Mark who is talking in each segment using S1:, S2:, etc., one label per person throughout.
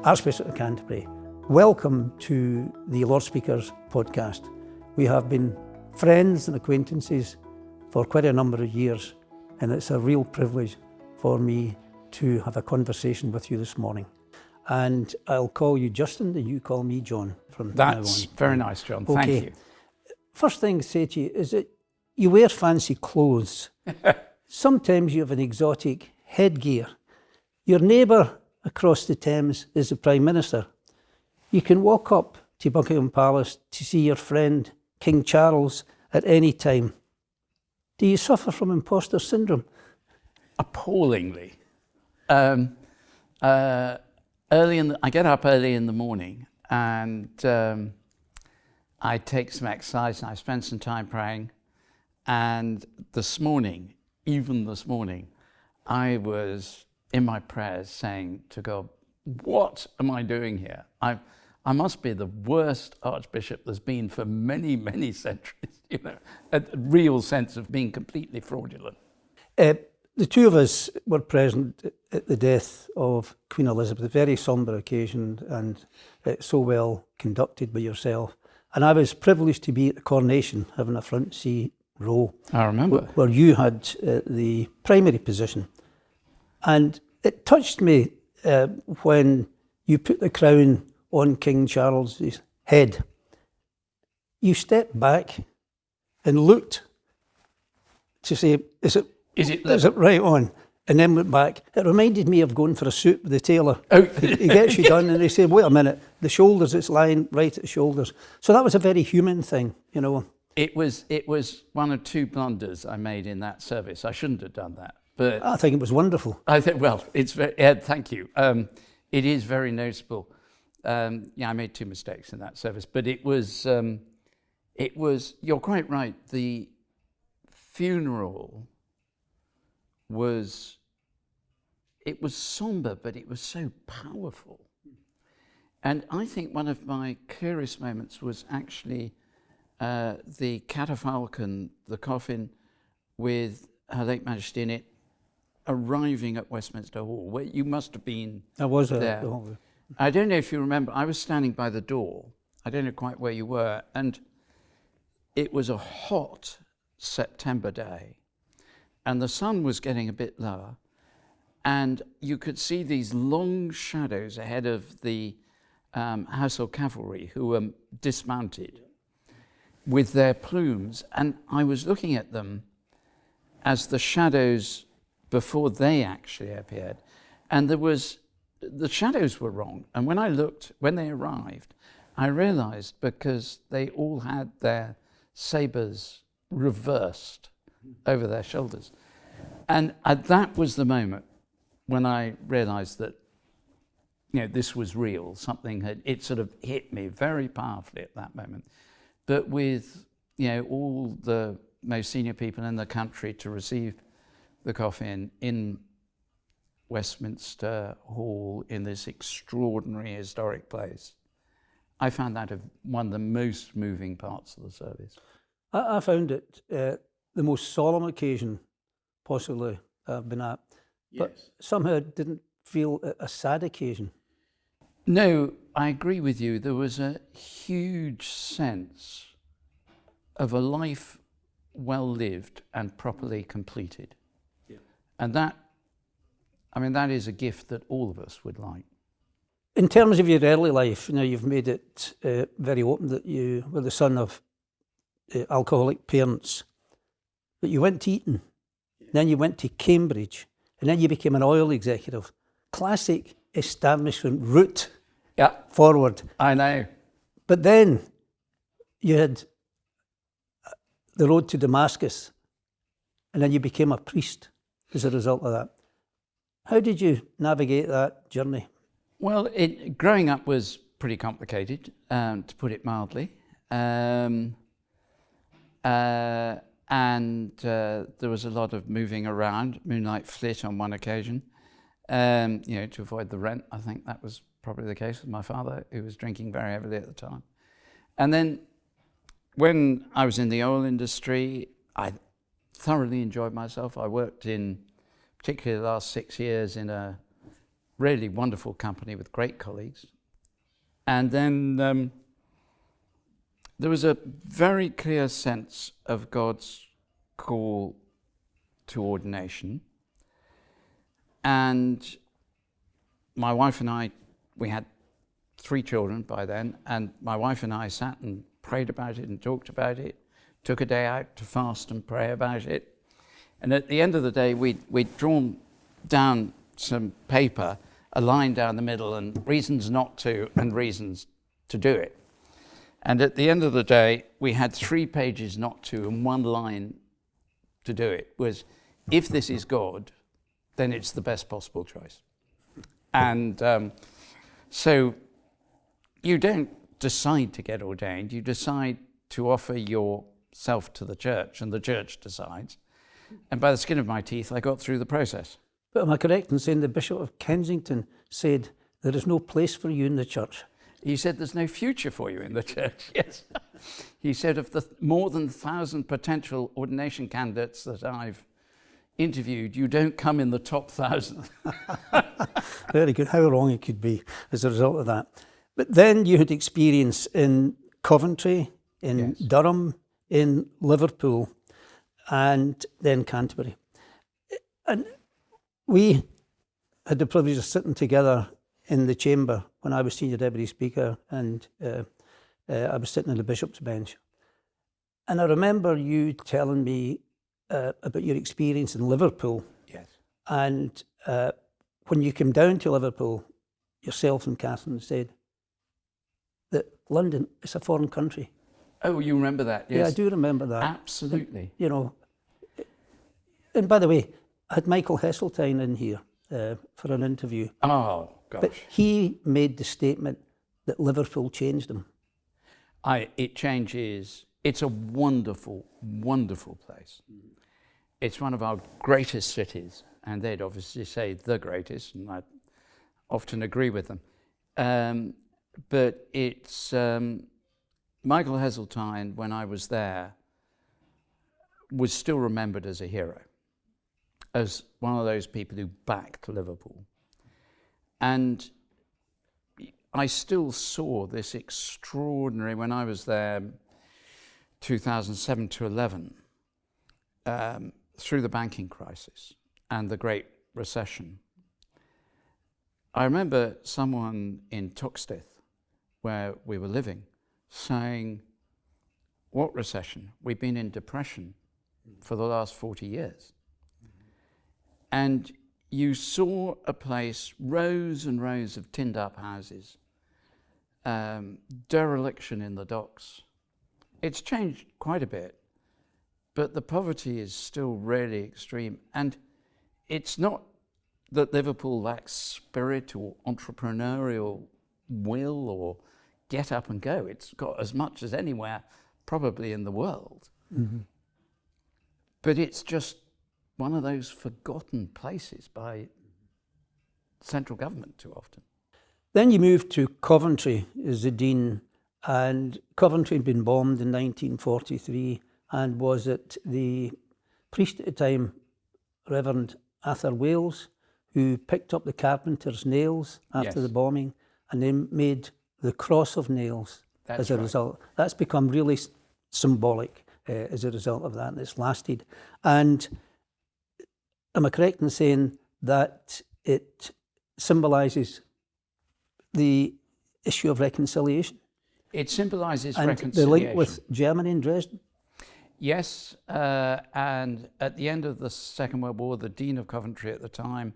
S1: Archbishop of Canterbury. Welcome to the Lord Speaker's podcast. We have been friends and acquaintances for quite a number of years, and it's a real privilege for me to have a conversation with you this morning. And I'll call you Justin, and you call me John from now on.
S2: That's very nice, John.
S1: Okay.
S2: Thank you.
S1: First thing to say to you is that you wear fancy clothes. Sometimes you have an exotic headgear. Your neighbour across the Thames is the Prime Minister. You can walk up to Buckingham Palace to see your friend King Charles at any time. Do you suffer from imposter syndrome?
S2: Appallingly. I get up early in the morning and I take some exercise and I spend some time praying. And even this morning, I was in my prayers saying to God, what am I doing here? I must be the worst archbishop there's been for many, many centuries, a real sense of being completely fraudulent.
S1: The two of us were present at the death of Queen Elizabeth, a very sombre occasion and so well conducted by yourself. And I was privileged to be at the coronation, having a front seat row.
S2: I remember.
S1: Where you had the primary position. And it touched me when you put the crown on King Charles's head. You stepped back and looked to say, is it right on? And then went back. It reminded me of going for a suit with the tailor.
S2: Oh.
S1: He gets you done and they say, wait a minute, the shoulders, it's lying right at the shoulders. So that was a very human thing,
S2: It was one of two blunders I made in that service. I shouldn't have done that, but
S1: I think it was wonderful.
S2: It's very. Thank you. It is very noticeable. I made two mistakes in that service, but it was. You're quite right. The funeral was. It was somber, but it was so powerful, and I think one of my clearest moments was actually. The catafalque, the coffin with Her late Majesty in it, arriving at Westminster Hall, where you must have been.
S1: I was
S2: there.
S1: At the hall.
S2: I don't know if you remember, I was standing by the door. I don't know quite where you were, and it was a hot September day, and the sun was getting a bit lower, and you could see these long shadows ahead of the household cavalry who were dismounted with their plumes, and I was looking at them as the shadows before they actually appeared, and the shadows were wrong. And when they arrived, I realized because they all had their sabers reversed over their shoulders. And that was the moment when I realized that this was real. It sort of hit me very powerfully at that moment. But with all the most senior people in the country to receive the coffin in Westminster Hall in this extraordinary historic place, I found that one of the most moving parts of the service.
S1: I found it the most solemn occasion possibly I've been at, but somehow it didn't feel a sad occasion.
S2: No, I agree with you. There was a huge sense of a life well lived and properly completed. Yeah. And that is a gift that all of us would like.
S1: In terms of your early life, you've made it very open that you were the son of alcoholic parents, but you went to Eton, then you went to Cambridge, and then you became an oil executive. Classic establishment route forward.
S2: I know.
S1: But then you had the road to Damascus, and then you became a priest as a result of that. How did you navigate that journey?
S2: Well, growing up was pretty complicated, to put it mildly. And there was a lot of moving around, moonlight flit on one occasion, to avoid the rent. I think that was probably the case with my father, who was drinking very heavily at the time. And then when I was in the oil industry, I thoroughly enjoyed myself. I worked in, particularly the last 6 years, in a really wonderful company with great colleagues. And then there was a very clear sense of God's call to ordination. And my wife and I, we had 3 children by then, and my wife and I sat and prayed about it and talked about it, took a day out to fast and pray about it. And at the end of the day, we'd drawn down some paper, a line down the middle, and reasons not to and reasons to do it. And at the end of the day, we had 3 pages not to and 1 line to do it. Was, if this is God, then it's the best possible choice. And so you don't decide to get ordained, you decide to offer yourself to the church, and the church decides. And by the skin of my teeth, I got through the process.
S1: But am I correct in saying the Bishop of Kensington said there is no place for you in the church?
S2: He said there's no future for you in the church, yes. He said of the more than 1,000 potential ordination candidates that I've interviewed, you don't come in the top 1,000.
S1: Very good. How wrong it could be as a result of that. But then you had experience in Coventry, in
S2: Yes.
S1: Durham, in Liverpool, and then Canterbury. And we had the privilege of sitting together in the chamber when I was Senior Deputy Speaker, and I was sitting on the Bishop's bench. And I remember you telling me about your experience in Liverpool.
S2: Yes.
S1: And when you came down to Liverpool, yourself and Catherine said that London is a foreign country.
S2: Oh, you remember that? Yes.
S1: Yeah, I do remember that.
S2: Absolutely.
S1: You know, and by the way, I had Michael Heseltine in here for an interview.
S2: Oh, gosh.
S1: But he made the statement that Liverpool changed him.
S2: It changes. It's a wonderful, wonderful place. It's one of our greatest cities, and they'd obviously say the greatest, and I often agree with them. But it's Michael Heseltine, when I was there, was still remembered as a hero, as one of those people who backed Liverpool. And I still saw this extraordinary, when I was there, 2007 to 11, through the banking crisis and the Great Recession. I remember someone in Toxteth, where we were living, saying, "What recession? We've been in depression for the last 40 years. And you saw a place, rows and rows of tinned up houses, dereliction in the docks. It's changed quite a bit, but the poverty is still really extreme. And it's not that Liverpool lacks spirit or entrepreneurial will or get up and go. It's got as much as anywhere probably in the world. Mm-hmm. But it's just one of those forgotten places by central government too often.
S1: Then you moved to Coventry as the Dean, and Coventry had been bombed in 1943, and was it the priest at the time, Reverend Arthur Wales, who picked up the carpenter's nails after the bombing, and then made the cross of nails as a result. That's become really symbolic as a result of that, and it's lasted. And am I correct in saying that it symbolises the issue of reconciliation?
S2: It symbolises
S1: and
S2: reconciliation.
S1: The link with Germany and Dresden?
S2: Yes, and at the end of the Second World War, the Dean of Coventry at the time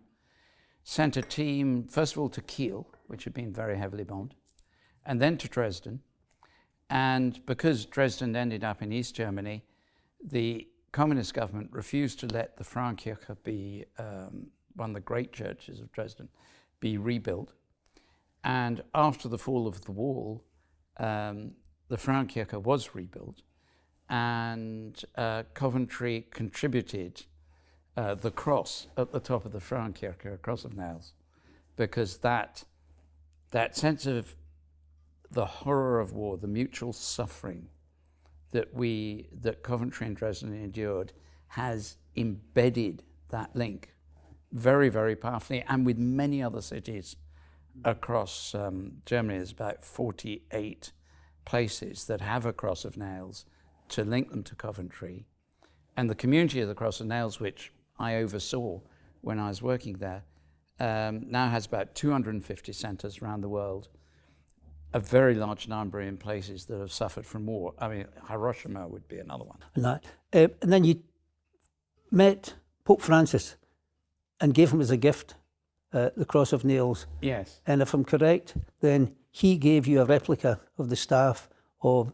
S2: sent a team, first of all to Kiel, which had been very heavily bombed, and then to Dresden. And because Dresden ended up in East Germany, the communist government refused to let the Frauenkirche be, one of the great churches of Dresden, be rebuilt. And after the fall of the wall, the Frauenkirche was rebuilt, and Coventry contributed the cross at the top of the Frauenkirche, a cross of nails, because that sense of the horror of war, the mutual suffering that Coventry and Dresden endured, has embedded that link very, very powerfully, and with many other cities across Germany. There's about 48 places that have a cross of nails to link them to Coventry. And the community of the Cross of Nails, which I oversaw when I was working there, now has about 250 centres around the world, a very large number in places that have suffered from war. I mean, Hiroshima would be another one.
S1: And then you met Pope Francis and gave him as a gift the Cross of Nails.
S2: Yes.
S1: And if I'm correct, then he gave you a replica of the staff of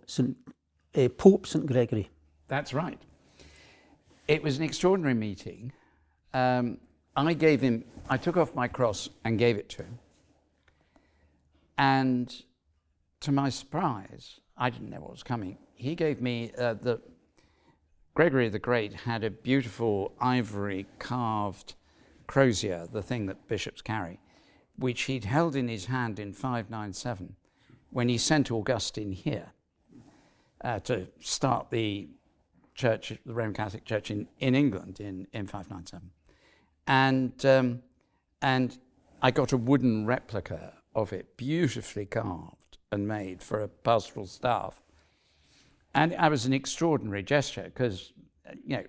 S1: Pope St. Gregory.
S2: That's right. It was an extraordinary meeting. I took off my cross and gave it to him. And to my surprise, I didn't know what was coming. He gave me Gregory the Great had a beautiful ivory carved crozier, the thing that bishops carry, which he'd held in his hand in 597 when he sent Augustine here to start the church, the Roman Catholic Church in England in 597. And I got a wooden replica of it, beautifully carved and made for a pastoral staff. And it was an extraordinary gesture because,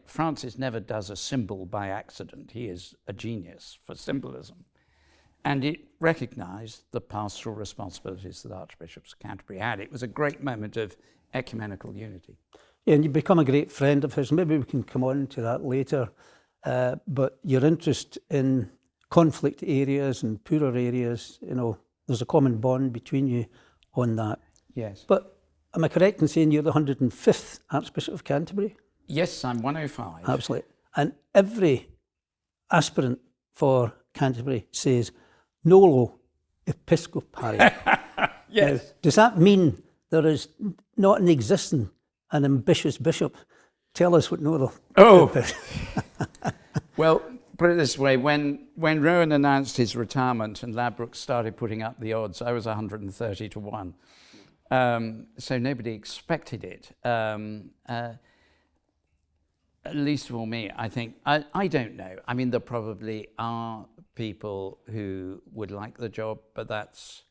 S2: Francis never does a symbol by accident. He is a genius for symbolism. And it recognised the pastoral responsibilities that Archbishop of Canterbury had. It was a great moment of ecumenical unity.
S1: Yeah, and you've become a great friend of his. Maybe we can come on to that later. But your interest in conflict areas and poorer areas, there's a common bond between you on that.
S2: Yes.
S1: But am I correct in saying you're the 105th Archbishop of Canterbury?
S2: Yes, I'm 105.
S1: Absolutely. And every aspirant for Canterbury says, Nolo Episcopari.
S2: Yes.
S1: Now, does that mean there is not in existence an ambitious bishop? Tell us what Nolo.
S2: Oh. Well, put it this way, when Rowan announced his retirement and Ladbroke started putting up the odds, I was 130 to 1. So nobody expected it. Least of all me, I think. I don't know. I mean, there probably are people who would like the job, but that's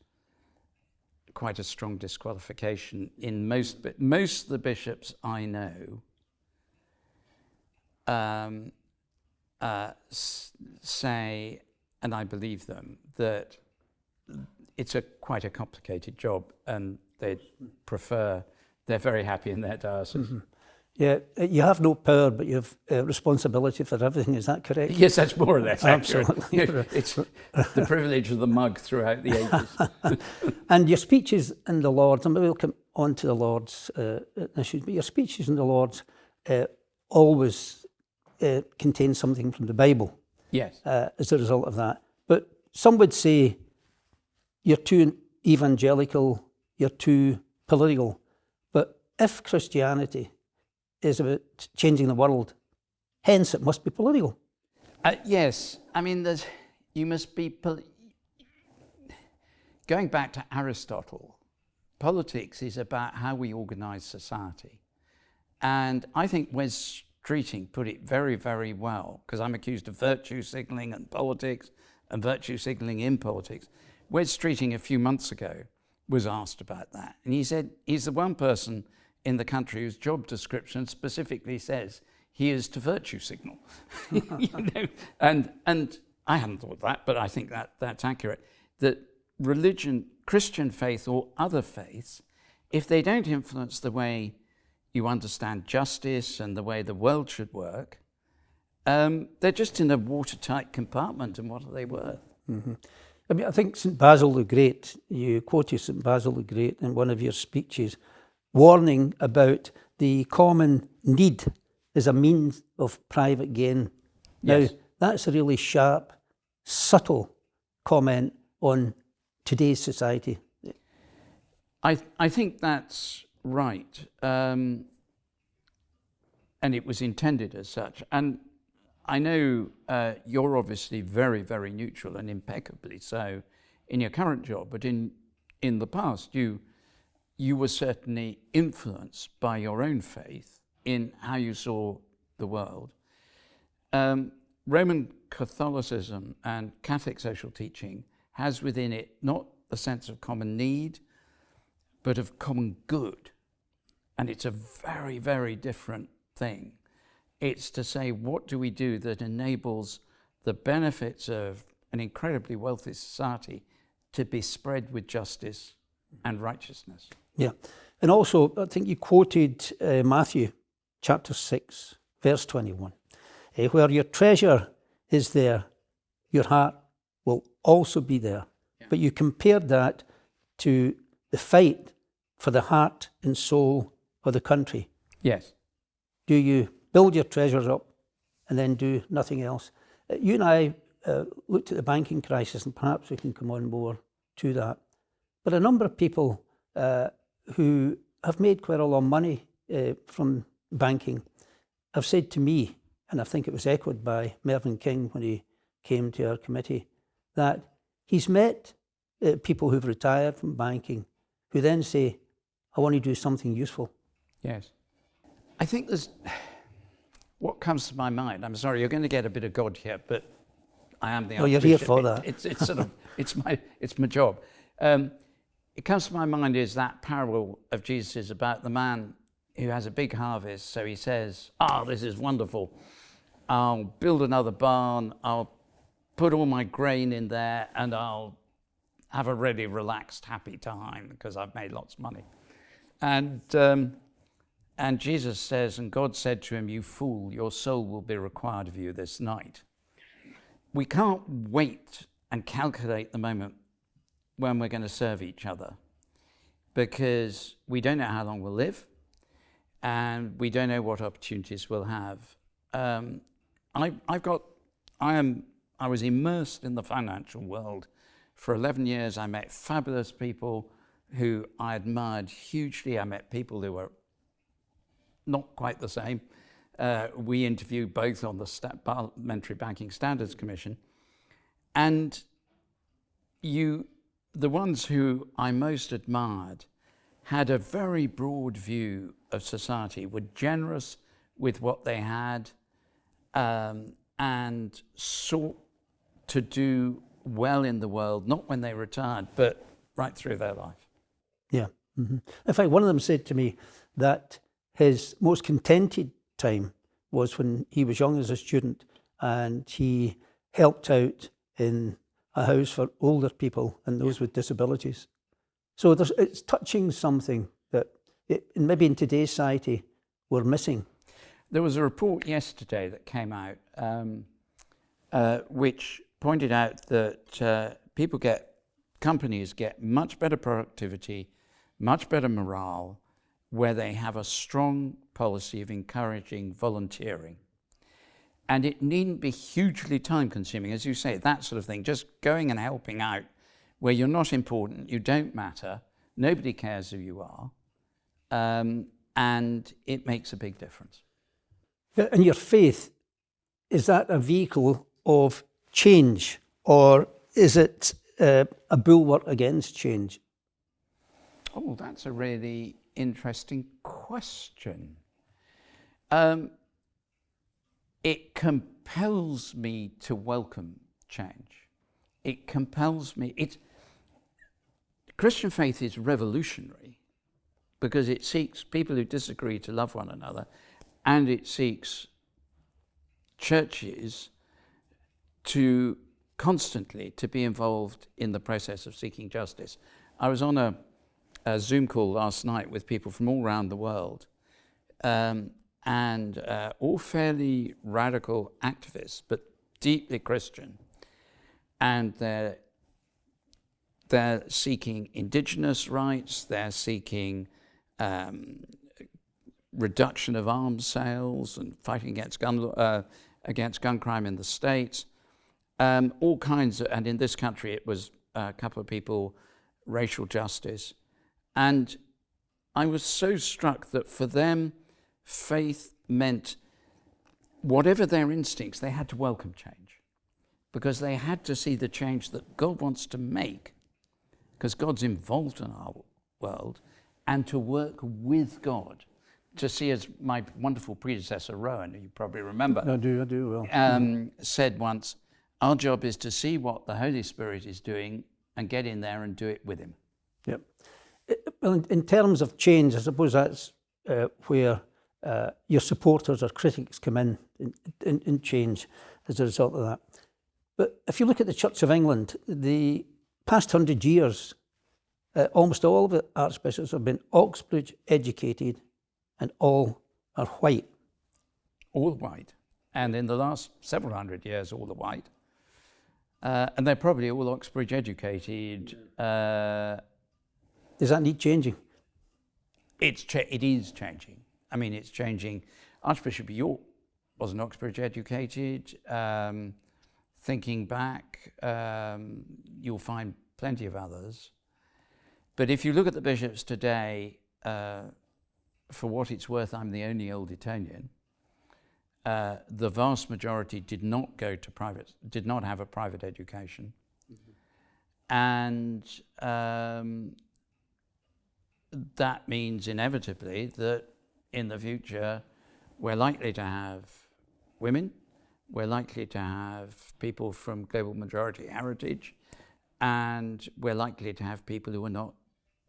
S2: quite a strong disqualification in most of the bishops I know. Say, and I believe them, that it's quite a complicated job and they're very happy in their diocese. Mm-hmm.
S1: Yeah, you have no power, but you have responsibility for everything. Is that correct?
S2: Yes, that's more or less accurate.
S1: Absolutely.
S2: It's the privilege of the mug throughout the ages.
S1: And your speeches in the Lords, and maybe we'll come on to the Lords issues, but your speeches in the Lords always contain something from the Bible.
S2: Yes.
S1: As a result of that. But some would say you're too evangelical, you're too political. But if Christianity is about changing the world, hence it must be political.
S2: Yes. I mean, you must be... Going back to Aristotle, politics is about how we organise society. And I think Wes Streeting put it very, very well, because I'm accused of virtue signalling and politics and virtue signalling in politics. Wes Streeting a few months ago was asked about that. And he said he's the one person in the country whose job description specifically says he is to virtue signal. And I hadn't thought that, but I think that's accurate. That religion, Christian faith or other faiths, if they don't influence the way you understand justice and the way the world should work, they're just in a watertight compartment, and what are they worth?
S1: Mm-hmm. I mean, I think St. Basil the Great, you quoted St. Basil the Great in one of your speeches, warning about the common need as a means of private gain.
S2: Yes.
S1: Now, that's a really sharp, subtle comment on today's society.
S2: I think that's right. And it was intended as such. And I know you're obviously very, very neutral and impeccably so in your current job, but in the past you were certainly influenced by your own faith in how you saw the world. Roman Catholicism and Catholic social teaching has within it not the sense of common need, but of common good. And it's a very, very different thing. It's to say, what do we do that enables the benefits of an incredibly wealthy society to be spread with justice and righteousness?
S1: Yeah. And also, I think you quoted Matthew chapter 6, verse 21. Where your treasure is there, your heart will also be there. Yeah. But you compared that to the fight for the heart and soul of the country.
S2: Yes.
S1: Do you build your treasures up and then do nothing else? You and I looked at the banking crisis, and perhaps we can come on more to that. But a number of people who have made quite a lot of money from banking have said to me, and I think it was echoed by Mervyn King when he came to our committee, that he's met people who've retired from banking who then say, I want to do something useful.
S2: Yes. I think there's, what comes to my mind, I'm sorry, you're going to get a bit of God here, but I am the Archbishop.
S1: Oh, you're here for that.
S2: It's sort of, it's my job. It comes to my mind is that parable of Jesus is about the man who has a big harvest. So he says, this is wonderful. I'll build another barn. I'll put all my grain in there and I'll have a really relaxed, happy time because I've made lots of money. And Jesus says, and God said to him, you fool, your soul will be required of you this night. We can't wait and calculate the moment when we're going to serve each other because we don't know how long we'll live and we don't know what opportunities we'll have. I was immersed in the financial world for 11 years. I met fabulous people who I admired hugely. I met people who were not quite the same. We interviewed both on the Parliamentary Banking Standards Commission. And the ones who I most admired had a very broad view of society, were generous with what they had, and sought to do well in the world, not when they retired, but right through their life.
S1: Yeah. Mm-hmm. In fact, one of them said to me that his most contented time was when he was young as a student and he helped out in a house for older people and those with disabilities. So it's touching something that maybe in today's society we're missing.
S2: There was a report yesterday that came out which pointed out that companies get much better productivity, much better morale, where they have a strong policy of encouraging volunteering. And it needn't be hugely time-consuming, as you say, that sort of thing, just going and helping out where you're not important, you don't matter, nobody cares who you are, and it makes a big difference.
S1: And your faith, is that a vehicle of change, or is it a bulwark against change?
S2: Oh, that's a really interesting question. It compels me to welcome change. It compels me. Christian faith is revolutionary because it seeks people who disagree to love one another, and it seeks churches to constantly to be involved in the process of seeking justice. I was on a Zoom call last night with people from all around the world, and all fairly radical activists, but deeply Christian. And they're seeking indigenous rights, they're seeking reduction of arms sales and fighting against gun crime in the States. All kinds of, and in this country it was a couple of people, racial justice. And I was so struck that for them, faith meant whatever their instincts, they had to welcome change because they had to see the change that God wants to make because God's involved in our world, and to work with God, to see, as my wonderful predecessor, Rowan, who you probably remember,
S1: I do, well.
S2: said once, our job is to see what the Holy Spirit is doing and get in there and do it with him.
S1: Yep. Well, in terms of change, I suppose that's where your supporters or critics come in change as a result of that. But if you look at the Church of England, the past 100 years, almost all of the archbishops have been Oxbridge educated, and all are white.
S2: All white. And in the last several hundred years, all the white. And they're probably all Oxbridge educated.
S1: Does that need changing?
S2: It is changing. I mean, it's changing. Archbishop of York wasn't Oxbridge educated. Thinking back, you'll find plenty of others. But if you look at the bishops today, for what it's worth, I'm the only Old Etonian. The vast majority did not have a private education. And that means inevitably that in the future, we're likely to have women, we're likely to have people from global majority heritage, and we're likely to have people who are not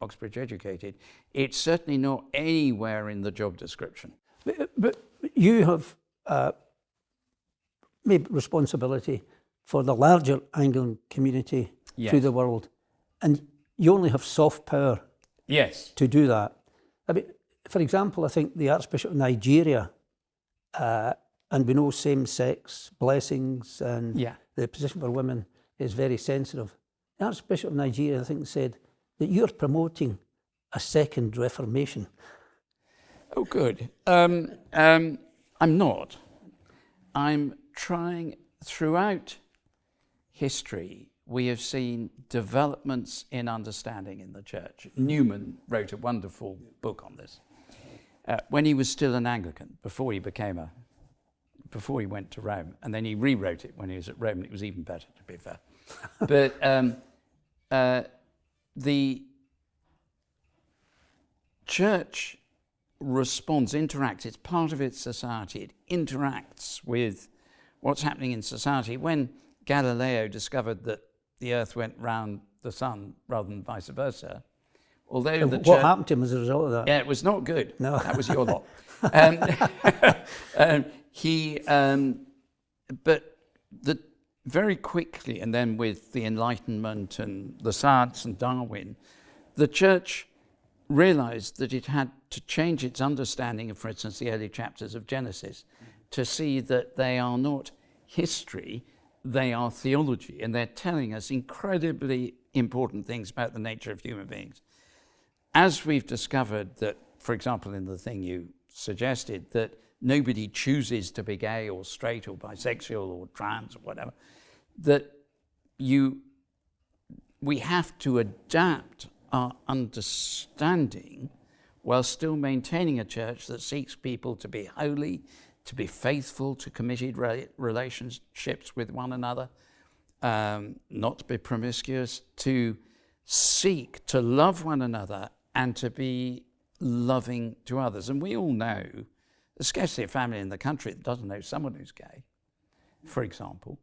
S2: Oxbridge educated. It's certainly not anywhere in the job description.
S1: But you have made responsibility for the larger Anglican community through the world, and you only have soft power to do that. I mean, for example, I think the Archbishop of Nigeria, and we know same-sex blessings and the position for women is very sensitive. The Archbishop of Nigeria, I think, said that you're promoting a second Reformation.
S2: Oh, good. I'm not. I'm trying, throughout history, we have seen developments in understanding in the church. Newman wrote a wonderful book on this. When he was still an Anglican, before he went to Rome, and then he rewrote it when he was at Rome, and it was even better, to be fair. But the church responds, interacts, it's part of its society, it interacts with what's happening in society. When Galileo discovered that the earth went round the sun rather than vice versa, although the
S1: what happened to him as a result of that?
S2: Yeah, it was not good.
S1: No.
S2: That was your lot. But very quickly, and then with the Enlightenment and the science and Darwin, the church realized that it had to change its understanding of, for instance, the early chapters of Genesis, to see that they are not history, they are theology, and they're telling us incredibly important things about the nature of human beings. As we've discovered that, for example, in the thing you suggested, that nobody chooses to be gay or straight or bisexual or trans or whatever, that we have to adapt our understanding while still maintaining a church that seeks people to be holy, to be faithful to committed relationships with one another, not to be promiscuous, to seek to love one another and to be loving to others. And we all know there's scarcely a family in the country that doesn't know someone who's gay, for example,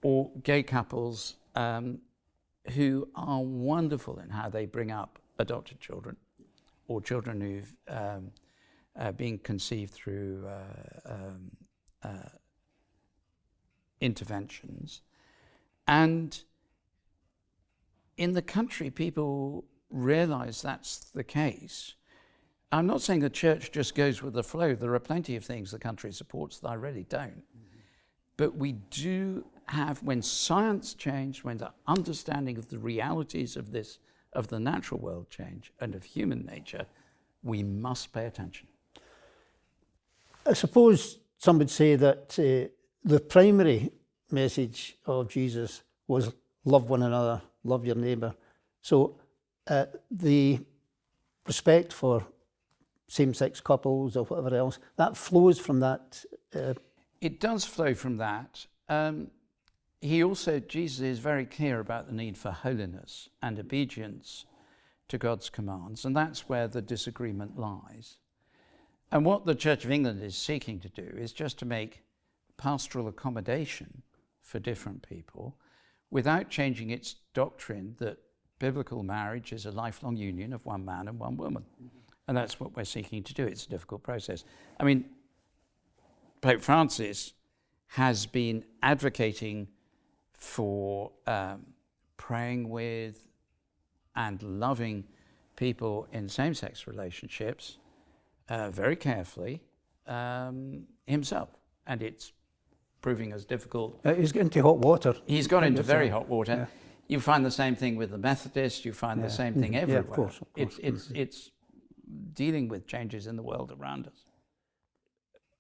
S2: or gay couples who are wonderful in how they bring up adopted children or children who've been conceived through interventions. And in the country, people realize that's the case. I'm not saying the church just goes with the flow. There are plenty of things the country supports that I really don't. But we do have, when science changed, when the understanding of the realities of the natural world change and of human nature, we must pay attention.
S1: I suppose some would say that the primary message of Jesus was love one another, love your neighbour. So the respect for same-sex couples or whatever else, that flows from that.
S2: It does flow from that. Jesus is very clear about the need for holiness and obedience to God's commands, and that's where the disagreement lies. And what the Church of England is seeking to do is just to make pastoral accommodation for different people without changing its doctrine that biblical marriage is a lifelong union of one man and one woman. And that's what we're seeking to do. It's a difficult process. I mean, Pope Francis has been advocating for praying with and loving people in same-sex relationships very carefully himself. And it's proving as difficult.
S1: He's got into hot water.
S2: He's got into very hot water. Yeah. You find the same thing with the Methodists. You find the same thing everywhere.
S1: Yeah, of course.
S2: It's dealing with changes in the world around us.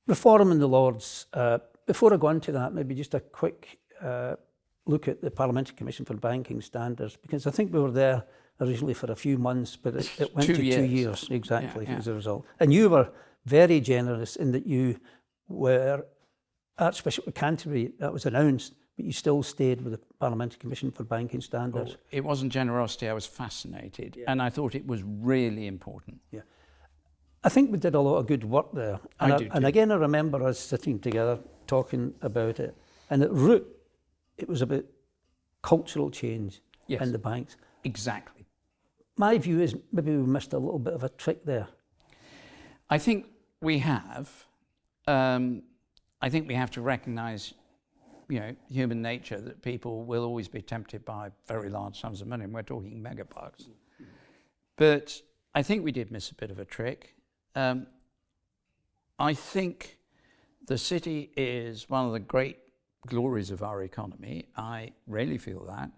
S1: Reform in the Lords. Before I go into that, maybe just a quick look at the Parliamentary Commission for Banking Standards, because I think we were there originally for a few months, but it went to 2 years exactly as a result. And you were very generous in that you were Archbishop of Canterbury. That was announced, but you still stayed with the Parliamentary Commission for Banking Standards.
S2: Oh, it wasn't generosity. I was fascinated, and I thought it was really important.
S1: Yeah, I think we did a lot of good work there. And again, I remember us sitting together talking about it. And at root, it was about cultural change in the banks.
S2: Exactly.
S1: My view is maybe we missed a little bit of a trick there.
S2: I think we have. I think we have to recognise, human nature, that people will always be tempted by very large sums of money, and we're talking megabucks. But I think we did miss a bit of a trick. I think the city is one of the great glories of our economy. I really feel that.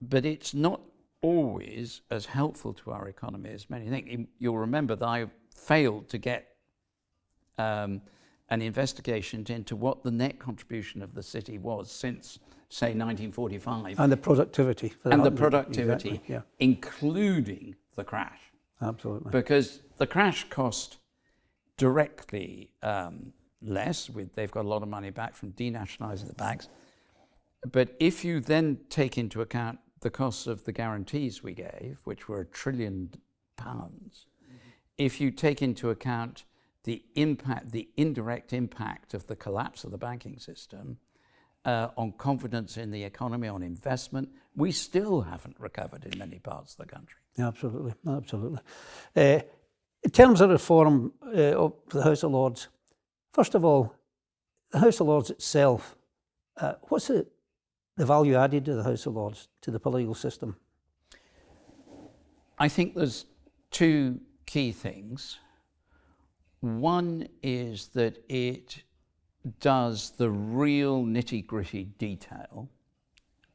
S2: But it's not always as helpful to our economy as many think. You'll remember that I failed to get an investigation into what the net contribution of the city was since, say, 1945.
S1: And the productivity.
S2: Exactly, including the crash.
S1: Absolutely.
S2: Because the crash cost directly less. They've got a lot of money back from denationalising the banks. But if you then take into account the costs of the guarantees we gave, which were £1 trillion, if you take into account the indirect impact of the collapse of the banking system on confidence in the economy, on investment, we still haven't recovered in many parts of the country.
S1: Absolutely. In terms of reform of the House of Lords, first of all, the House of Lords itself, what's the value added to the House of Lords, to the political system?
S2: I think there's two key things. One is that it does the real nitty-gritty detail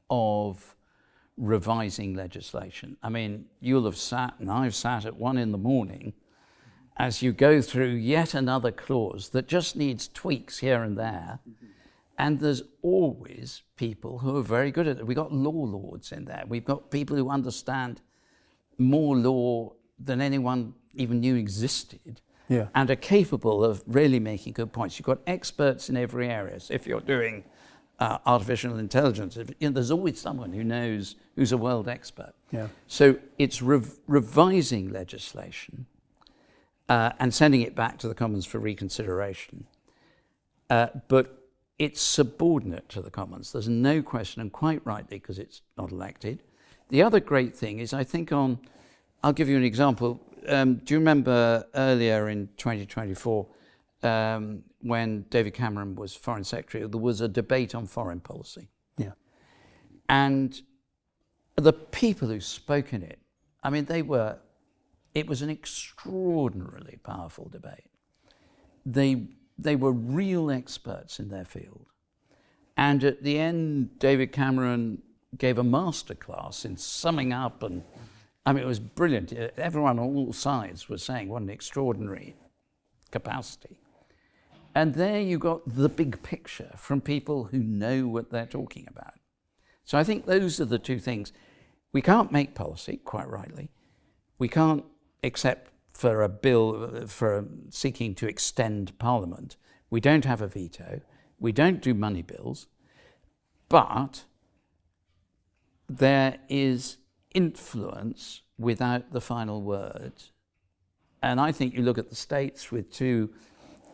S2: of revising legislation. I mean, you'll have sat, and I've sat at 1 a.m, as you go through yet another clause that just needs tweaks here and there. And there's always people who are very good at it. We've got law lords in there. We've got people who understand more law than anyone even knew existed.
S1: Yeah.
S2: And are capable of really making good points. You've got experts in every area. So if you're doing artificial intelligence, there's always someone who knows, who's a world expert.
S1: Yeah.
S2: So it's revising legislation and sending it back to the Commons for reconsideration. But it's subordinate to the Commons. There's no question, and quite rightly, because it's not elected. The other great thing is, I think I'll give you an example. Do you remember earlier in 2024 when David Cameron was Foreign Secretary, there was a debate on foreign policy?
S1: Yeah.
S2: And the people who spoke in it, I mean, it was an extraordinarily powerful debate. They were real experts in their field. And at the end, David Cameron gave a masterclass in summing up, and I mean, it was brilliant. Everyone on all sides was saying what an extraordinary capacity. And there you got the big picture from people who know what they're talking about. So I think those are the two things. We can't make policy, quite rightly. We can't accept for a bill for seeking to extend Parliament. We don't have a veto. We don't do money bills. But there is influence without the final word. And I think you look at the States with two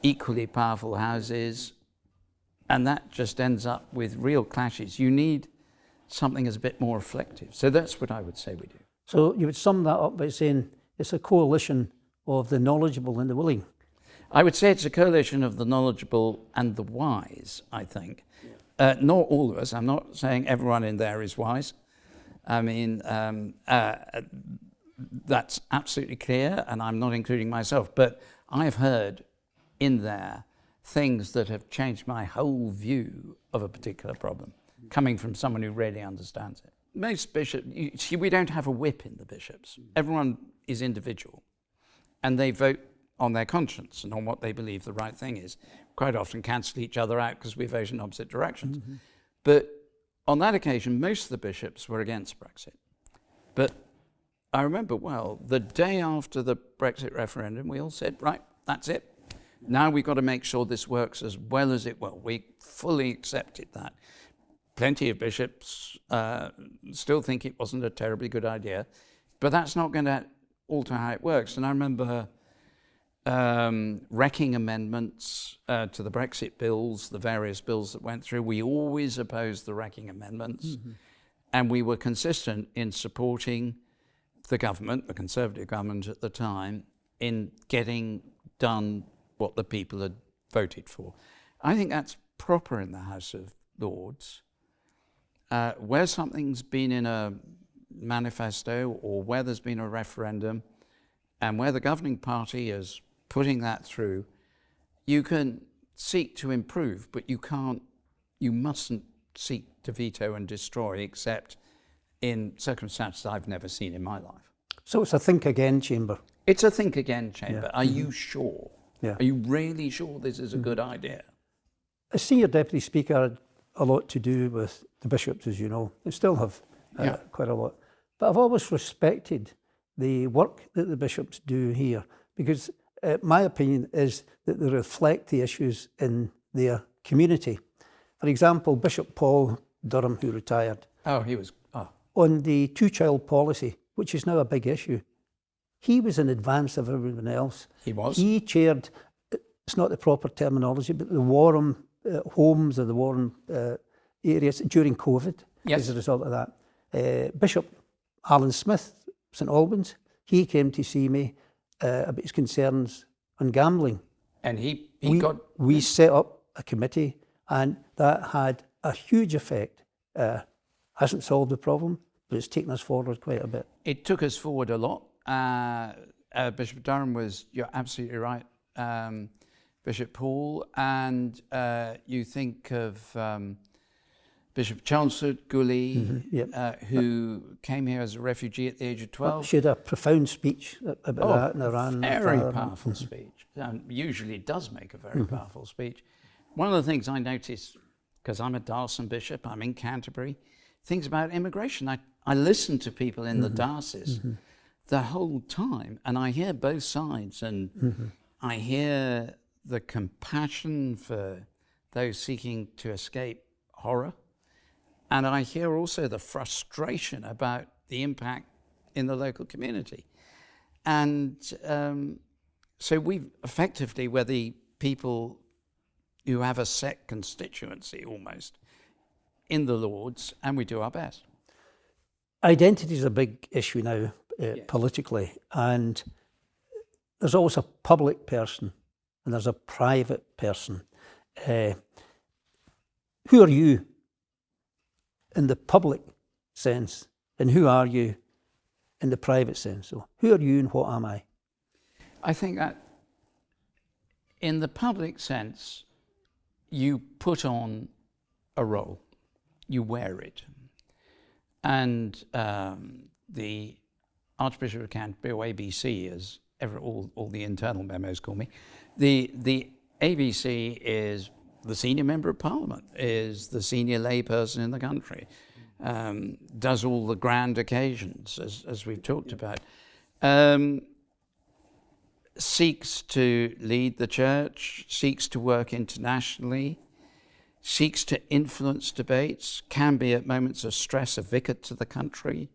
S2: equally powerful houses, and that just ends up with real clashes. You need something that's a bit more reflective. So that's what I would say we do.
S1: So you would sum that up by saying it's a coalition of the knowledgeable and the willing.
S2: I would say it's a coalition of the knowledgeable and the wise, I think. Not all of us. I'm not saying everyone in there is wise. I mean, that's absolutely clear, and I'm not including myself. But I've heard in there things that have changed my whole view of a particular problem, coming from someone who really understands it. Most bishops, we don't have a whip in the bishops. Everyone is individual, and they vote on their conscience and on what they believe the right thing is. Quite often cancel each other out because we vote in opposite directions. Mm-hmm. But on that occasion, most of the bishops were against Brexit. But I remember well, the day after the Brexit referendum, we all said, right, that's it. Now we've got to make sure this works as well as it will. We fully accepted that. Plenty of bishops still think it wasn't a terribly good idea, but that's not going to alter how it works. And I remember wrecking amendments to the Brexit bills, the various bills that went through. We always opposed the wrecking amendments, mm-hmm. and we were consistent in supporting the government, the Conservative government at the time, in getting done what the people had voted for. I think that's proper in the House of Lords. Where something's been in a manifesto or where there's been a referendum and where the governing party is putting that through, you can seek to improve, but you mustn't seek to veto and destroy except in circumstances I've never seen in my life.
S1: So it's a think again chamber.
S2: It's a think again chamber.
S1: Yeah.
S2: Are mm-hmm. you sure?
S1: Yeah.
S2: Are you really sure this is a good idea?
S1: As senior deputy speaker, I had a lot to do with the bishops, as you know. They still have quite a lot. But I've always respected the work that the bishops do here because my opinion is that they reflect the issues in their community. For example, Bishop Paul Durham, who retired. On the two-child policy, which is now a big issue, he was in advance of everyone else.
S2: He was?
S1: He chaired, it's not the proper terminology, but the Warren homes or the Warren areas during COVID as a result of that. Bishop Alan Smith, St Albans, he came to see me about his concerns on gambling.
S2: And
S1: we set up a committee and that had a huge effect. Hasn't solved the problem, but it's taken us forward quite a bit.
S2: It took us forward a lot. Bishop Durham was, you're absolutely right, Bishop Paul, and you think of Bishop Chelmsford Gooley, mm-hmm, yep. Who came here as a refugee at the age of 12.
S1: She had a profound speech about that in Iran.
S2: Very powerful speech. Usually does make a very mm-hmm. powerful speech. One of the things I noticed, because I'm a Darson bishop, I'm in Canterbury, things about immigration. I listen to people in mm-hmm. the diocese mm-hmm. the whole time, and I hear both sides, and mm-hmm. I hear the compassion for those seeking to escape horror, and I hear also the frustration about the impact in the local community. And so we effectively, we're the people who have a set constituency almost in the Lords, and we do our best.
S1: Identity is a big issue now politically, and there's always a public person and there's a private person. Who are you in the public sense, and who are you in the private sense? So who are you and what am I?
S2: I think that in the public sense, you put on a role, you wear it. And the Archbishop of Canterbury, or ABC, as all the internal memos call me, the ABC is the senior member of Parliament, is the senior layperson in the country, does all the grand occasions, as we've talked about, seeks to lead the church, seeks to work internationally, seeks to influence debates, can be at moments of stress a vicar to the country.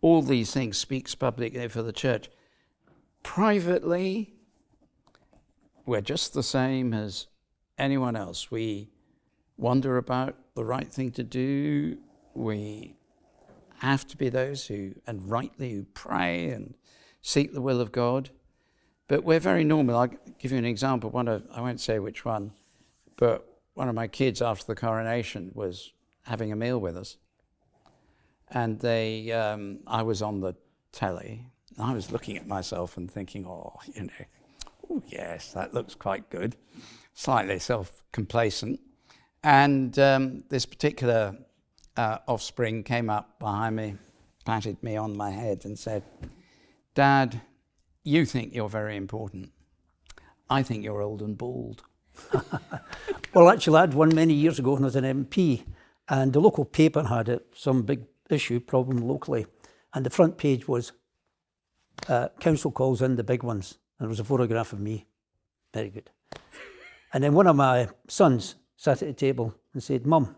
S2: All these things speaks publicly for the church. privately, we're just the same as anyone else. We wonder about the right thing to do. We have to be those who, and rightly, who pray and seek the will of God. But we're very normal. I'll give you an example. I won't say which one, but one of my kids after the coronation was having a meal with us. And I was on the telly. I was looking at myself and thinking, oh, yes, that looks quite good. Slightly self-complacent. And this particular offspring came up behind me, patted me on my head and said, "Dad, you think you're very important. I think you're old and bald."
S1: Well, actually, I had one many years ago when I was an MP, and the local paper had some big problem locally, and the front page was council calls in the big ones, and there was a photograph of me. Very good. And then one of my sons sat at the table and said, "Mum,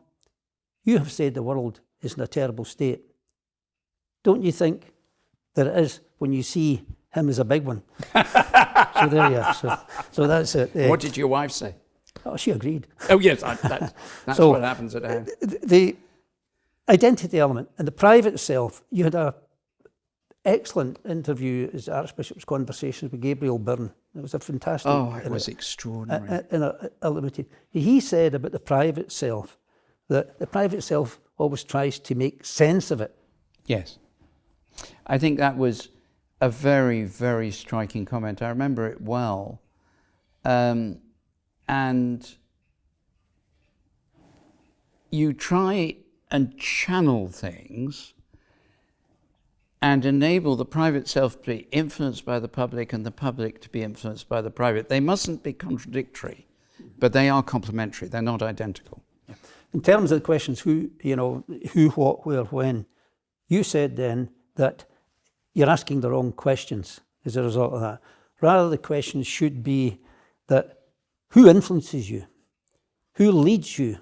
S1: you have said the world is in a terrible state. Don't you think that it is when you see him as a big one?" So there you are. So that's it.
S2: What did your wife say?
S1: Oh, she agreed.
S2: Oh, yes, that's
S1: so,
S2: what happens at home.
S1: The identity element and the private self, you had an excellent interview as Archbishop's Conversations with Gabriel Byrne. It was a fantastic...
S2: Oh, it was extraordinary.
S1: He said about the private self, that the private self always tries to make sense of it.
S2: Yes. I think that was a very, very striking comment. I remember it well. And you try and channel things and enable the private self to be influenced by the public and the public to be influenced by the private. They mustn't be contradictory, but they are complementary. They're not identical.
S1: In terms of the questions, who, what, where, when, you said then that you're asking the wrong questions as a result of that. Rather, the questions should be that who influences you, who leads you,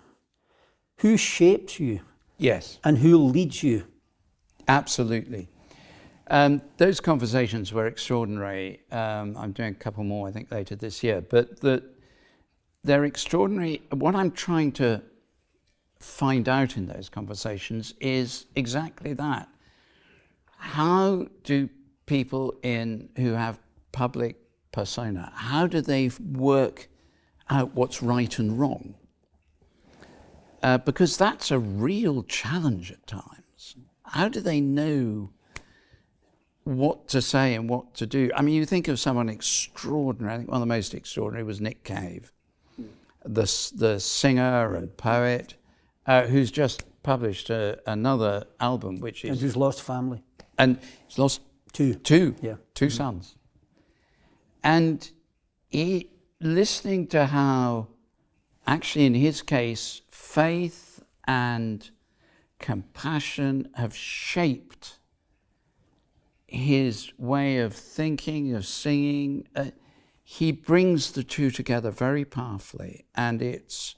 S1: who shapes you,
S2: yes,
S1: and who leads you.
S2: Absolutely. Those conversations were extraordinary. I'm doing a couple more, I think, later this year. But they're extraordinary. What I'm trying to find out in those conversations is exactly that. How do people who have public persona, how do they work out what's right and wrong? Because that's a real challenge at times. How do they know what to say and what to do? I mean, you think of someone extraordinary. I think one of the most extraordinary was Nick Cave, the singer and poet, who's just published another album, which is...
S1: And who's lost family.
S2: And he's lost two sons. And listening to how, actually in his case, faith and compassion have shaped his way of thinking, of singing. He brings the two together very powerfully, and it's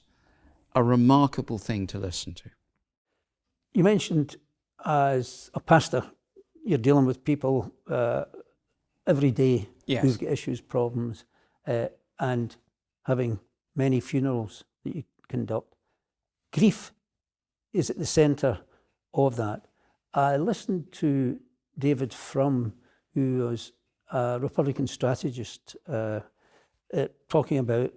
S2: a remarkable thing to listen to.
S1: You mentioned as a pastor, you're dealing with people every day,
S2: yes,
S1: who've got issues, problems, and having many funerals that you conduct. Grief is at the centre of that. I listened to David Frum, who was a Republican strategist, talking about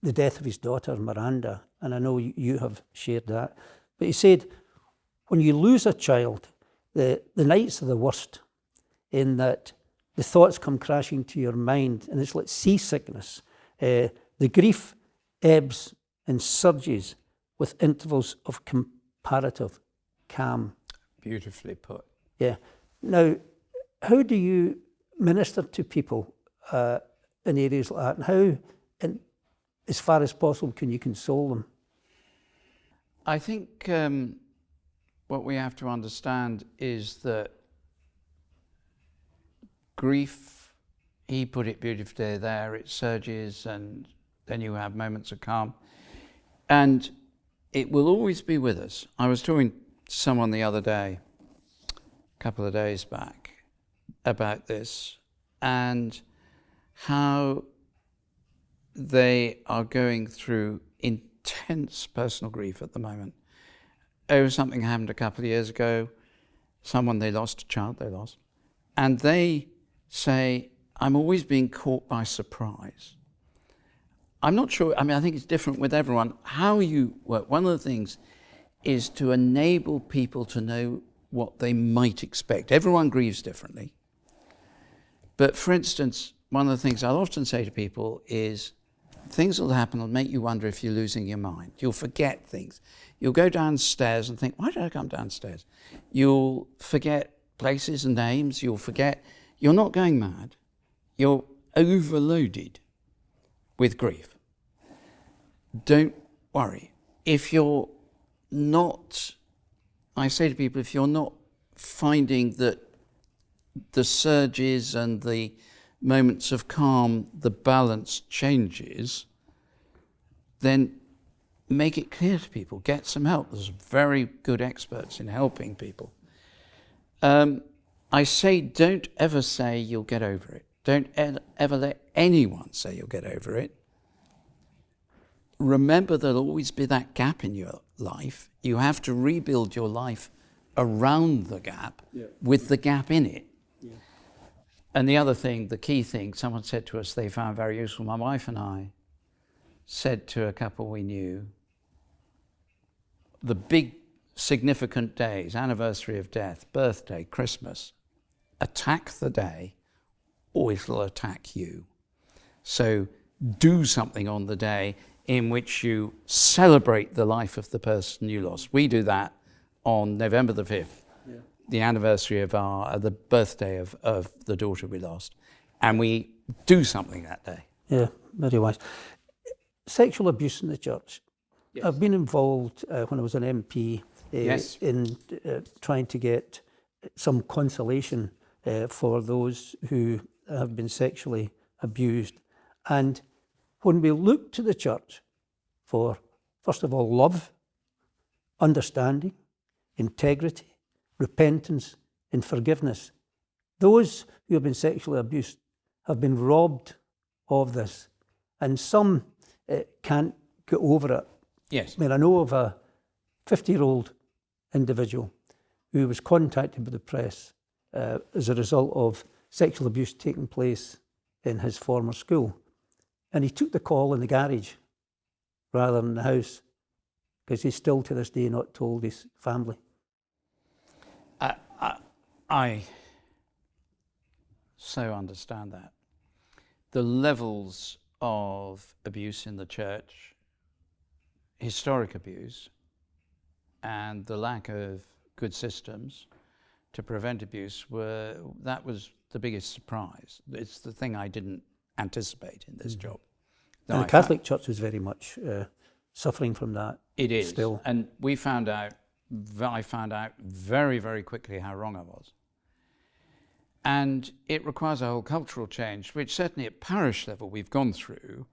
S1: the death of his daughter, Miranda, and I know you have shared that. But he said, when you lose a child, the nights are the worst, in that the thoughts come crashing to your mind, and it's like seasickness. The grief ebbs and surges with intervals of comparative calm.
S2: Beautifully put.
S1: Yeah. Now, how do you minister to people in areas like that, and how, as far as possible, can you console them?
S2: I think what we have to understand is that grief, he put it beautifully there, it surges and then you have moments of calm. And it will always be with us. I was talking to someone the other day, a couple of days back, about this, and how they are going through intense personal grief at the moment over something happened a couple of years ago, someone they lost, a child they lost, and they say, I'm always being caught by surprise. I'm not sure, I think it's different with everyone. How you work, one of the things is to enable people to know what they might expect. Everyone grieves differently. But for instance, one of the things I'll often say to people is things will happen that'll make you wonder if you're losing your mind. You'll forget things. You'll go downstairs and think, why did I come downstairs? You'll forget places and names. You'll forget. You're not going mad. You're overloaded with grief. Don't worry. If you're not, I say to people, if you're not finding that the surges and the moments of calm, the balance changes, then make it clear to people, get some help. There's very good experts in helping people. I say, don't ever say you'll get over it. Don't ever let anyone say you'll get over it. Remember, there'll always be that gap in your life. You have to rebuild your life around the gap, with the gap in it. Yeah. And the other thing, the key thing, someone said to us they found very useful, my wife and I said to a couple we knew, the big significant days, anniversary of death, birthday, Christmas, attack the day, or it'll attack you. So do something on the day in which you celebrate the life of the person you lost. We do that on November the 5th, the anniversary of the birthday of the daughter we lost. And we do something that day.
S1: Yeah, very wise. Sexual abuse in the church. Yes. I've been involved when I was an MP in trying to get some consolation for those who have been sexually abused. And when we look to the church for, first of all, love, understanding, integrity, repentance, and forgiveness, those who have been sexually abused have been robbed of this. And some can't get over it.
S2: Yes.
S1: I know of a 50-year-old individual who was contacted by the press as a result of sexual abuse taking place in his former school. And he took the call in the garage rather than in the house, because he's still to this day not told his family.
S2: I so understand that. The levels of abuse in the church, historic abuse, and the lack of good systems to prevent abuse that was the biggest surprise. It's the thing I didn't anticipate in this job.
S1: And the Catholic Church is very much suffering from that.
S2: It is.
S1: Still.
S2: And I found out very, very quickly how wrong I was. And it requires a whole cultural change, which certainly at parish level we've gone through.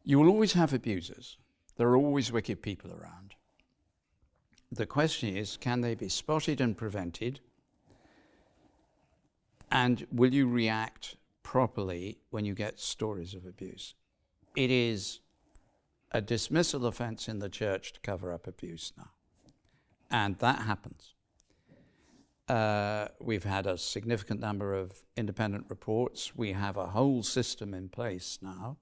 S2: You will always have abusers. There are always wicked people around. The question is, can they be spotted and prevented? And will you react properly when you get stories of abuse? It is a dismissal offence in the church to cover up abuse now. And that happens. We've had a significant number of independent reports. We have a whole system in place now.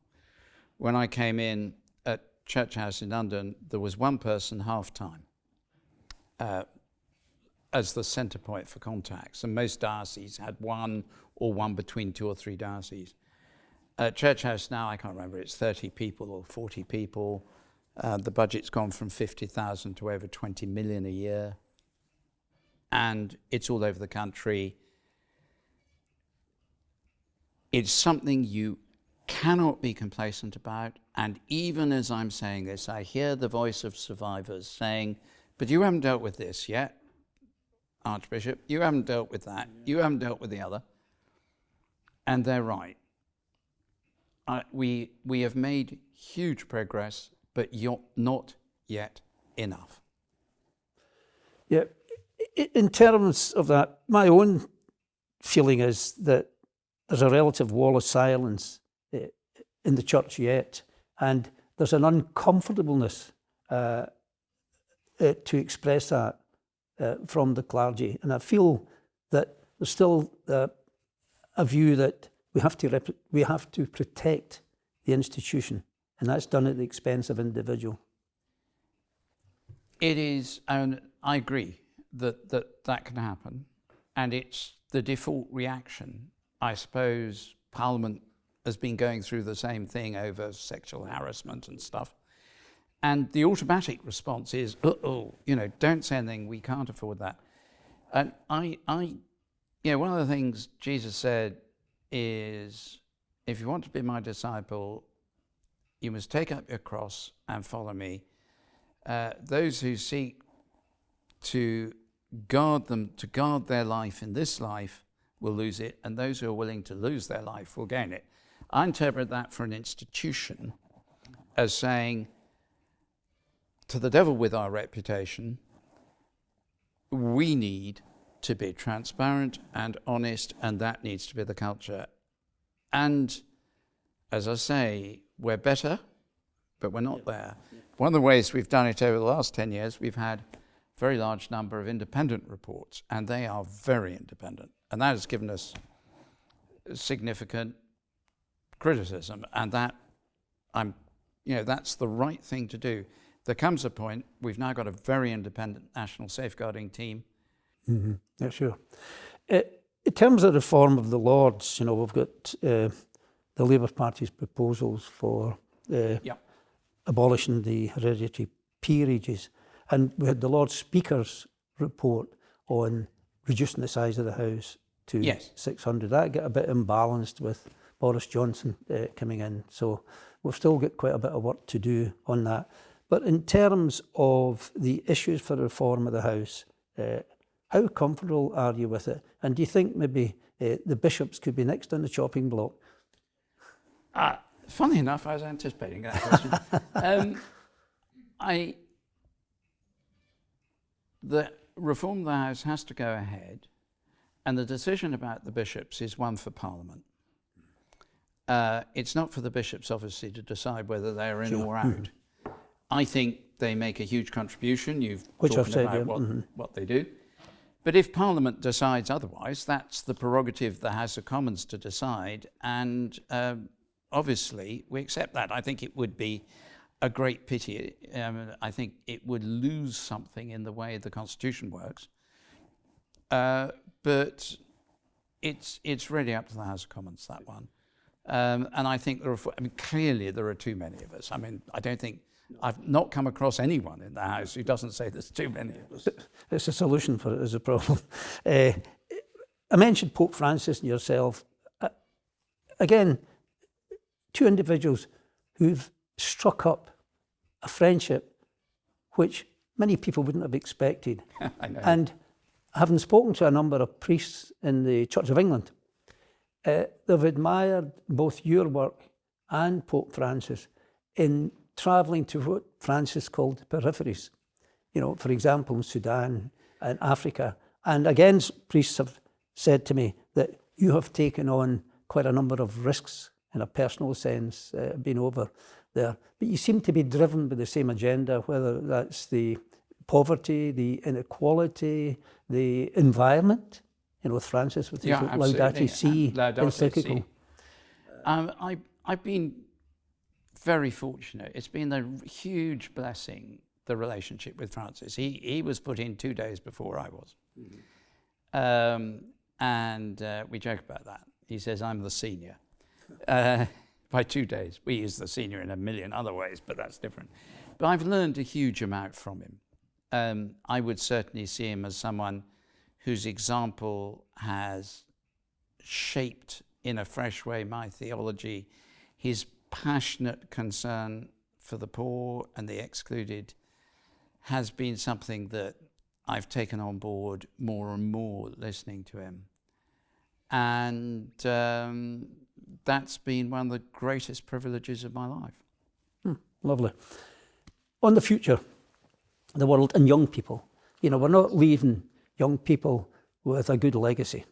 S2: When I came in at Church House in London, there was one person half-time as the centre point for contacts, and most dioceses had one or one between 2 or 3 dioceses. At Church House now, I can't remember, it's 30 people or 40 people. The budget's gone from 50,000 to over 20 million a year. And it's all over the country. It's something you cannot be complacent about. And even as I'm saying this, I hear the voice of survivors saying, but you haven't dealt with this yet, Archbishop. You haven't dealt with that. You haven't dealt with the other. And they're right. We have made huge progress, but not yet enough.
S1: Yeah. In terms of that, my own feeling is that there's a relative wall of silence in the church yet, and there's an uncomfortableness to express that from the clergy. And I feel that there's still a view that we have to protect the institution, and that's done at the expense of individual.
S2: It is, and I agree that can happen, and it's the default reaction. I suppose Parliament has been going through the same thing over sexual harassment and stuff, and the automatic response is, don't say anything, we can't afford that. And one of the things Jesus said is, if you want to be my disciple, you must take up your cross and follow me. Those who seek to guard their life in this life will lose it, and those who are willing to lose their life will gain it. I interpret that for an institution as saying, to the devil with our reputation, we need to be transparent and honest, and that needs to be the culture. And as I say, we're better, but we're not there. One of the ways we've done it over the last 10 years, we've had a very large number of independent reports, and they are very independent. And that has given us significant criticism, and that's the right thing to do. There comes a point, we've now got a very independent national safeguarding team.
S1: Mm-hmm. Yeah, sure. In terms of reform of the Lords, we've got the Labour Party's proposals for abolishing the hereditary peerages, and we had the Lord Speaker's report on reducing the size of the House to 600. That got a bit imbalanced with Boris Johnson coming in, so we've still got quite a bit of work to do on that. But in terms of the issues for reform of the House, how comfortable are you with it? And do you think maybe the bishops could be next on the chopping block?
S2: Funny enough, I was anticipating that question. The reform of the House has to go ahead, and the decision about the bishops is one for Parliament. It's not for the bishops, obviously, to decide whether they're in or out. Mm-hmm. I think they make a huge contribution. You've talked about what they do. But if Parliament decides otherwise, that's the prerogative of the House of Commons to decide, and obviously we accept that. I think it would be a great pity. I think it would lose something in the way the Constitution works. But it's really up to the House of Commons, that one. And I think clearly there are too many of us. I've not come across anyone in the House who doesn't say there's too many of us.
S1: It's a solution for it as a problem. I mentioned Pope Francis and yourself. Again, two individuals who've struck up a friendship which many people wouldn't have expected.
S2: I know.
S1: And having spoken to a number of priests in the Church of England, they've admired both your work and Pope Francis in travelling to what Francis called the peripheries, for example, in Sudan and Africa. And again, priests have said to me that you have taken on quite a number of risks in a personal sense, being over there. But you seem to be driven by the same agenda, whether that's the poverty, the inequality, the environment, with Francis, with his Laudate Si encyclical.
S2: I've been very fortunate. It's been a huge blessing, the relationship with Francis. He was put in 2 days before I was. Mm-hmm. And we joke about that. He says, I'm the senior. By 2 days. We use the senior in a million other ways, but that's different. But I've learned a huge amount from him. I would certainly see him as someone whose example has shaped in a fresh way my theology. His passionate concern for the poor and the excluded has been something that I've taken on board more and more listening to him. And that's been one of the greatest privileges of my life.
S1: Lovely. On the future, the world and young people, we're not leaving young people with a good legacy.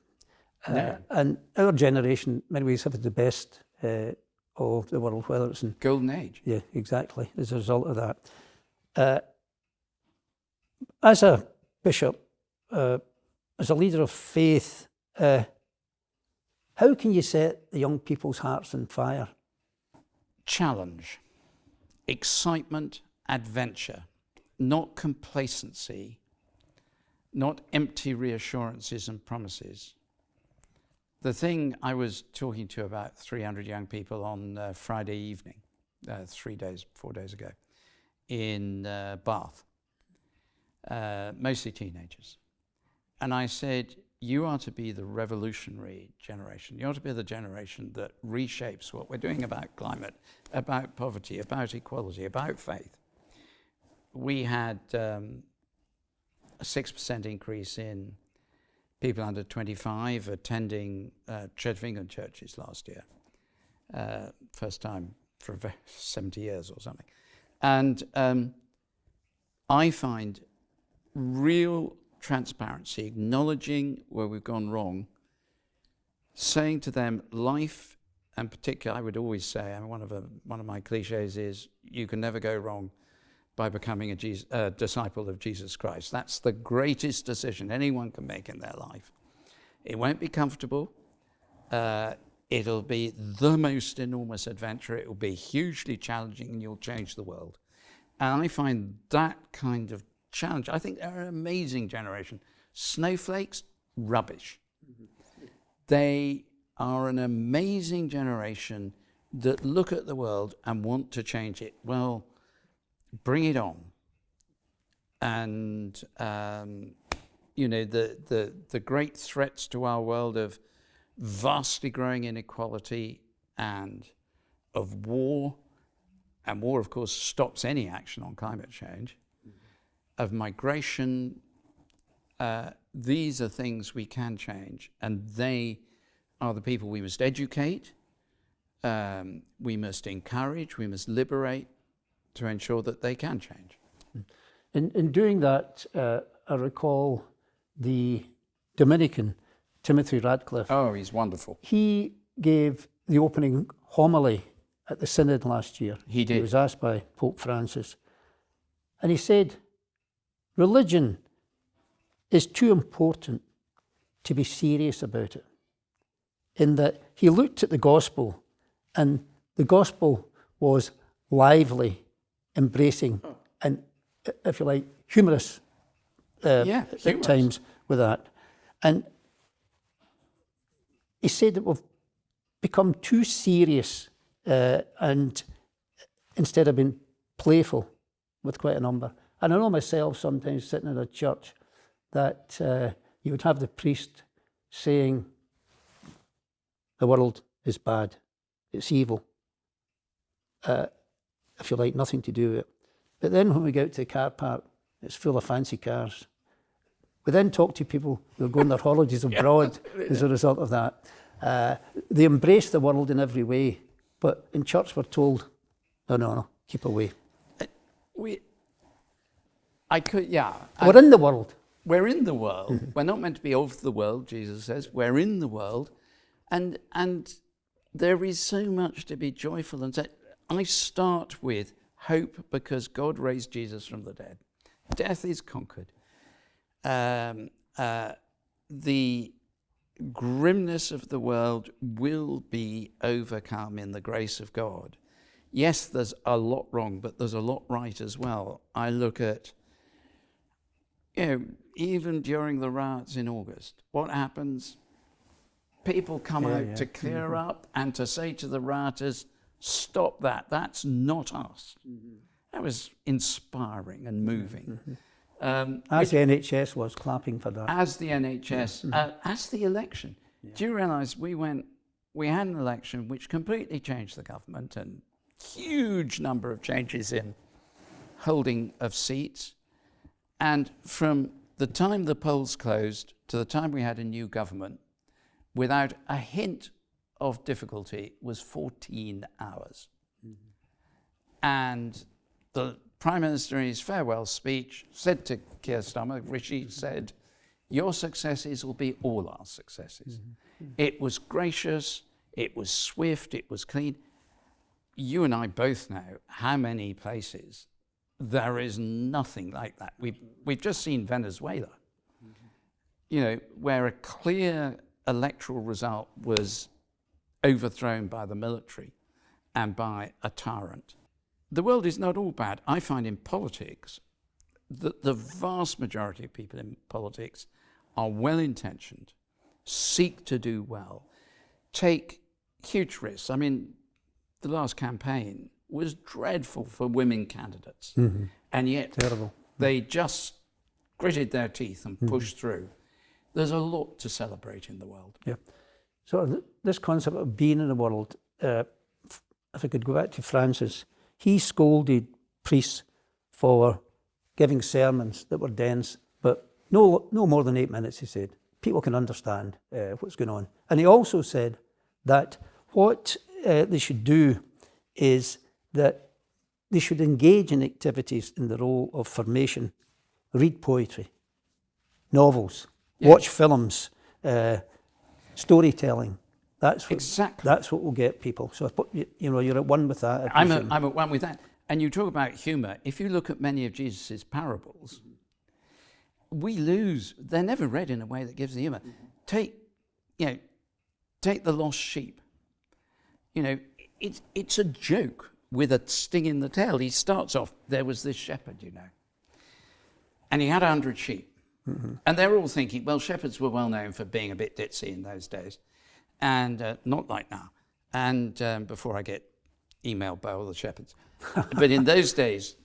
S1: And our generation, in many ways, have the best of the world, whether it's in...
S2: Golden age.
S1: Yeah, exactly, as a result of that. As a bishop, as a leader of faith, how can you set the young people's hearts on fire?
S2: Challenge, excitement, adventure, not complacency, not empty reassurances and promises. The thing I was talking to about 300 young people on Friday evening, 4 days ago, in Bath, mostly teenagers. And I said, you are to be the revolutionary generation. You are to be the generation that reshapes what we're doing about climate, about poverty, about equality, about faith. We had a 6% increase in people under 25 attending Church of England churches last year. First time for 70 years or something. And I find real transparency, acknowledging where we've gone wrong, saying to them, life, and particularly, I would always say, and one of my cliches is, you can never go wrong by becoming a disciple of Jesus Christ. That's the greatest decision anyone can make in their life. It won't be comfortable. It'll be the most enormous adventure. It will be hugely challenging, and you'll change the world. And I find that kind of challenge. I think they're an amazing generation. Snowflakes, rubbish. They are an amazing generation that look at the world and want to change it. Well, bring it on. And you know, the great threats to our world of vastly growing inequality and of war, and war, of course, stops any action on climate change, of migration, these are things we can change, and they are the people we must educate, we must encourage, we must liberate to ensure that they can change.
S1: In doing that, I recall the Dominican, Timothy Radcliffe.
S2: Oh, he's wonderful.
S1: He gave the opening homily at the Synod last year.
S2: He did.
S1: He was asked by Pope Francis. And he said, religion is too important to be serious about it. In that he looked at the gospel, and the gospel was lively, embracing, and, if you like, humorous at times with that. And he said that we've become too serious and instead of being playful with quite a number. And I know myself sometimes sitting in a church that you would have the priest saying, the world is bad, it's evil, if you like, nothing to do with it. But then when we go out to the car park, it's full of fancy cars. We then talk to people who are going their holidays abroad as a result of that. They embrace the world in every way, but in church we're told, no, keep away.
S2: We're
S1: in the world.
S2: We're in the world. We're not meant to be of the world, Jesus says. We're in the world. And there is so much to be joyful and say. I start with hope because God raised Jesus from the dead. Death is conquered. The grimness of the world will be overcome in the grace of God. Yes, there's a lot wrong, but there's a lot right as well. I look at, even during the riots in August, what happens? People come out to clear up and to say to the rioters, stop that, that's not us. That was inspiring and moving.
S1: As the NHS was clapping for that.
S2: As the NHS, as the election. Yeah. Do you realise we had an election which completely changed the government, and huge number of changes in holding of seats. And from the time the polls closed to the time we had a new government, without a hint of difficulty, was 14 hours. And the Prime Minister in his farewell speech said to Keir Starmer, Rishi said, your successes will be all our successes. It was gracious, it was swift, it was clean. You and I both know how many places there is nothing like that. We've just seen Venezuela, where a clear electoral result was overthrown by the military and by a tyrant. The world is not all bad. I find in politics that the vast majority of people in politics are well-intentioned, seek to do well, take huge risks. I mean, the last campaign was dreadful for women candidates, and yet
S1: Terrible.
S2: They just gritted their teeth and pushed through. There's a lot to celebrate in the world.
S1: Yeah. So this concept of being in the world, if I could go back to Francis, he scolded priests for giving sermons that were dense, but no more than 8 minutes, he said. People can understand what's going on. And he also said that what they should do is that they should engage in activities in the role of formation, read poetry, novels, watch films, storytelling. That's what will get people. So you're at one with that.
S2: I'm at one with that. And you talk about humour. If you look at many of Jesus' parables, they're never read in a way that gives the humour. Take the lost sheep. It's a joke with a sting in the tail. He starts off, there was this shepherd, and he had 100 sheep. And they're all thinking, well, shepherds were well known for being a bit ditzy in those days, and not like now. And before I get emailed by all the shepherds. But in those days,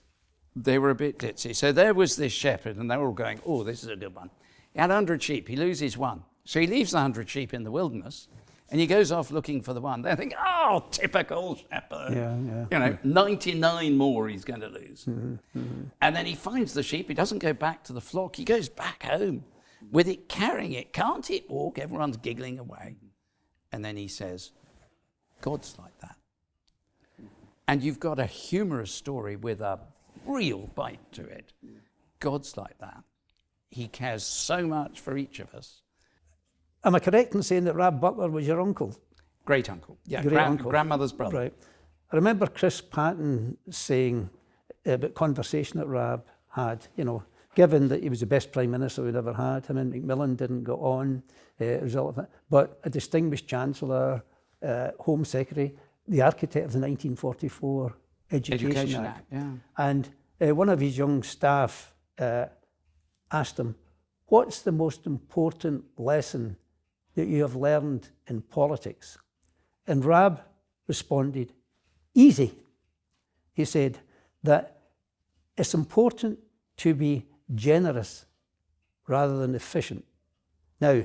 S2: they were a bit ditzy. So there was this shepherd, and they were all going, oh, this is a good one. He had 100 sheep. He loses one. So he leaves the 100 sheep in the wilderness, and he goes off looking for the one. They think, oh, typical shepherd. 99 more he's going to lose. And then he finds the sheep. He doesn't go back to the flock. He goes back home with it, carrying it. Can't it walk? Everyone's giggling away. And then he says, God's like that. And you've got a humorous story with a real bite to it. God's like that. He cares so much for each of us.
S1: Am I correct in saying that Rab Butler was your uncle?
S2: Great uncle. Yeah,
S1: uncle.
S2: Grandmother's brother.
S1: Right. I remember Chris Patton saying about conversation that Rab had, given that he was the best Prime Minister we'd ever had. Him and Macmillan didn't go on, but a distinguished Chancellor, Home Secretary, the architect of the 1944 Education Act.
S2: Yeah.
S1: And one of his young staff asked him, what's the most important lesson that you have learned in politics? And Rab responded, easy. He said that it's important to be generous rather than efficient. Now,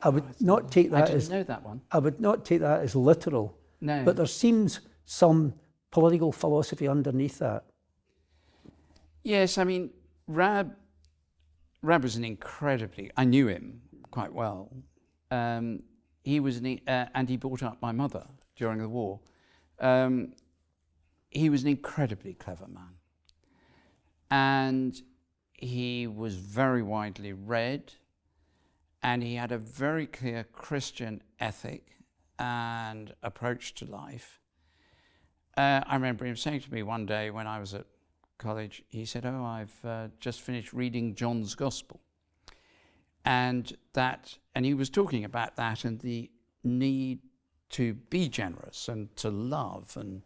S1: I would not take that
S2: I didn't know that one.
S1: I would not take that as literal.
S2: No.
S1: But there seems some political philosophy underneath that.
S2: Yes, I mean, Rab was I knew him quite well. He was and he brought up my mother during the war. He was an incredibly clever man. And he was very widely read, and he had a very clear Christian ethic and approach to life. I remember him saying to me one day when I was at college, he said, I've just finished reading John's Gospel. And he was talking about that and the need to be generous and to love. And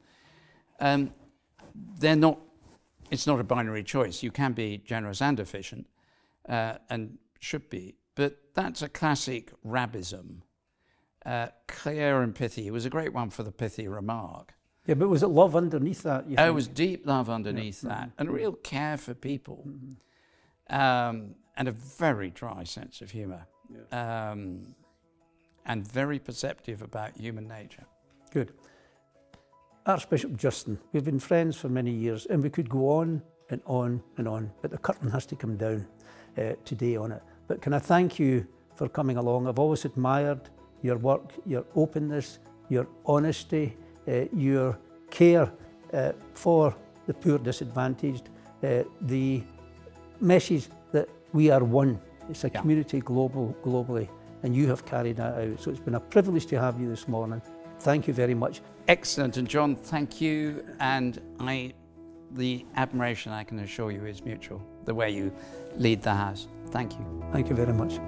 S2: it's not a binary choice. You can be generous and efficient, and should be. But that's a classic Rabism. Clear and pithy. It was a great one for the pithy remark.
S1: Yeah, but was it love underneath that?
S2: It was deep love underneath that, and real care for people, and a very dry sense of humour, and very perceptive about human nature.
S1: Good. Archbishop Justin, we've been friends for many years, and we could go on and on and on, but the curtain has to come down today on it. But can I thank you for coming along? I've always admired your work, your openness, your honesty, your care for the poor disadvantaged, the message that we are one. It's a community globally. and you have carried that out. So it's been a privilege to have you this morning. Thank you very much.
S2: Excellent. And John, thank you. And the admiration, I can assure you, is mutual, the way you lead the house. Thank you.
S1: Thank you very much.